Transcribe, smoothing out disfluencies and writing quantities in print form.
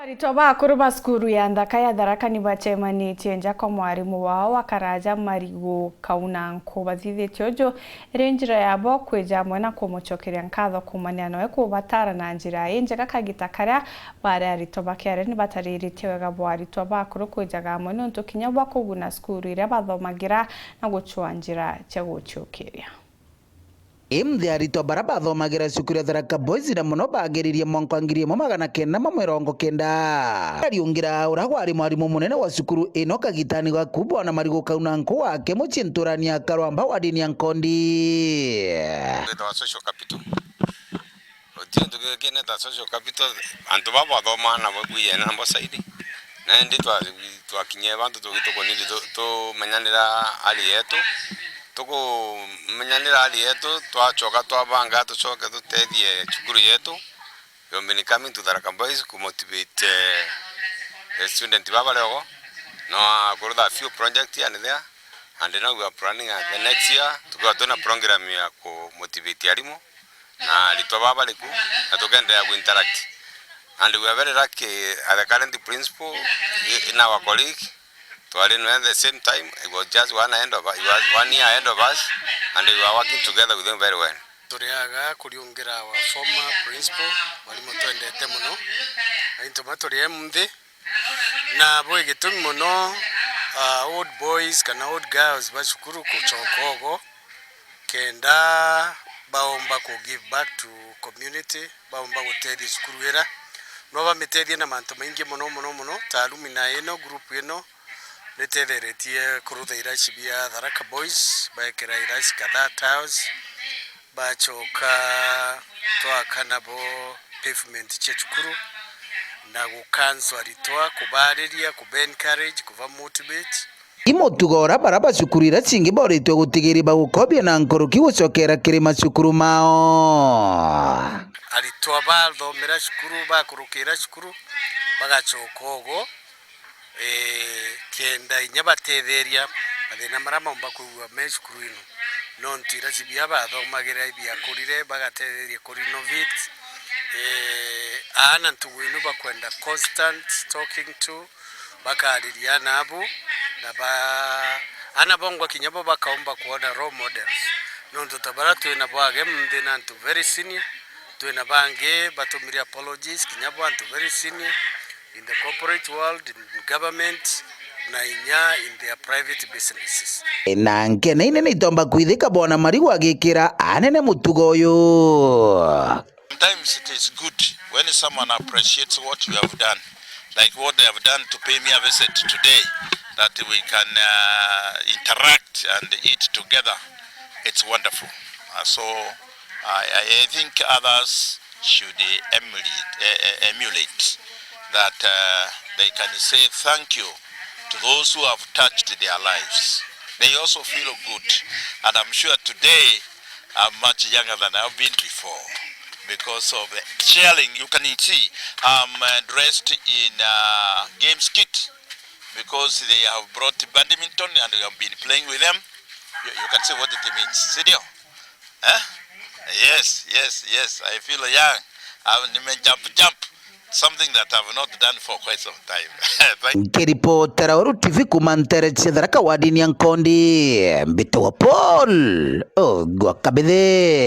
Aritoba kuruba skuru ya ndaka ya Tharaka nibachemanĩtie nja kwa mwarimu wao wa Karaja Marigu Kaunanko bathithĩtie ũjũ ĩrĩ njĩra yabo kwĩja amwe na kũmũcokeria nkatho kumania nawe kũbatara na njĩra njega kagita karĩa barĩ aritoba kĩarĩ nĩbatarĩrĩtie wega bwa aritoba akũrũ kwĩjaga amwe nĩũndũ kinya bwa kũguna skuru iria bathomagira na gũchua njĩra cia gũchũkĩria. Imthi arito bara bathomagira cukuru ya Tharaka Boys na muno bagiririe mwaka 1990 ariungira uragwa ari mwarimu munene wa cukuru ino kagitani gwa kubwa na Marigu Kaunanko wake muchinturania Karwamba wa dini ya Nkondi the social capital otindu gene the social capital antu baba thoma na babuye na mbosaidi na ndi twakinye bantu tugitoko ni to menyanira ali yetu tuko menyanira ali yetu twachoka twabanga tucoke tutethie cukuru yetu yombini coming to Tharaka Boys to motivate student baba leo no kurudha few project and there and now we are planning the next year to go to a program ya ku motivate alimu na lito baba liku na tukende ya interact and we are very lucky at the current principal in our colleague to at the same time. It was just one year ahead of us and we were working together with them very well. Turiaga kuriungira wa former principal walimu twendete muno aintoma turi mthi na boy gitumi muno old boys kana old girls bashukuru kuchokogo kenda baomba ku give back to community baomba gutethia cukuru wira no bamitethia na mantu maingi muno taalumi na ino group ino nitetheretie kurutha iraci bia Tharaka Boys baekera iraci kadhaa tiles bachoka twakana bo pavement che cukuru na gukanso aritwa kubariria kubencourage kuva motivate imotugora baraba cukurira cingi boritwe gutigiri bagukobia na nkoroki gucokera kirima cukuru mao aritwa bathomera cukuru bakurukira cukuru bagachokogo kenda inyabatetheria bathina marama omba kuwa me cukuru ino no ntira cibia bathomagira ibia kurire bagatetheria ku renovate ana ntugwinu bakwenda constant talking to bakariria nabo na ana bongo kinyabo bakaomba kuona role models no ntutabara twina bwage mndina ntu very senior twina bange batumira apologies kinyabo antu very senior in the corporate world, in government, na inya in their private businesses. Na nkene ine nitomba kwithika bwana Marigu agikira anene mutugo uyu. Sometimes it is good when someone appreciates what you have done, like what they have done to pay me a visit today, that we can interact and eat together. It's wonderful. So I think others should emulate that they can say thank you to those who have touched their lives. They also feel good, and I'm sure today I'm much younger than I've been before because of sharing. You can see I'm dressed in games kit because they have brought badminton and we have been playing with them. You can see what it means. Sidio? Huh? Yes. I feel young. I'm jump. Something that I have not done for quite some time. Nkiripotera Uru TV kumantere Tharaka wa dini ya Nkondi Mbito wa Paul Gwakabithe.